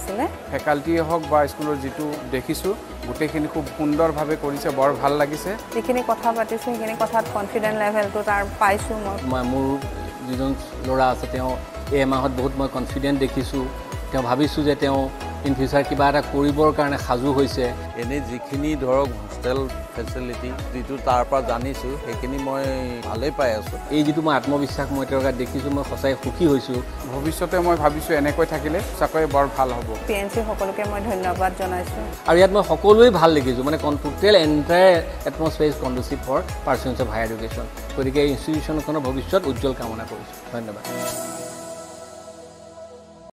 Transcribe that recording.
লাগিছিলে ফেকাল্টিয়ে হওক বা স্কুলৰ যিটো দেখিছোঁ গোটেইখিনি খুব সুন্দৰভাৱে কৰিছে বৰ ভাল লাগিছে যিখিনি কথা পাতিছোঁ সেইখিনি কথাত কনফিডেন্ট লেভেলটো তাৰ পাইছোঁ মই মোৰ যিজন ল'ৰা আছে তেওঁ এই মাহত বহুত মই কনফিডেণ্ট দেখিছোঁ তেওঁ ভাবিছোঁ যে তেওঁ ইন ফিউচাৰ কিবা এটা কৰিবৰ কাৰণে সাজু হৈছে এনেই যিখিনি ধৰক হোষ্টেল ফেচিলিটি যিটো তাৰ পৰা জানিছোঁ সেইখিনি মই ভালেই পাই আছোঁ এই যিটো মই আত্মবিশ্বাস মই তেওঁৰ গাত দেখিছোঁ মই সঁচাই সুখী হৈছোঁ ভৱিষ্যতে মই ভাবিছোঁ এনেকৈ থাকিলে সঁচাকৈ বৰ ভাল হ'ব PNC সকলোকে মই ধন্যবাদ জনাইছোঁ আৰু ইয়াত মই সকলোৱে ভাল দেখিছোঁ মানে total entire atmosphere is conducive for persons of higher education গতিকে এই ইনষ্টিটিউশ্যনখনৰ ভৱিষ্যত উজ্জ্বল কামনা কৰিছোঁ ধন্যবাদ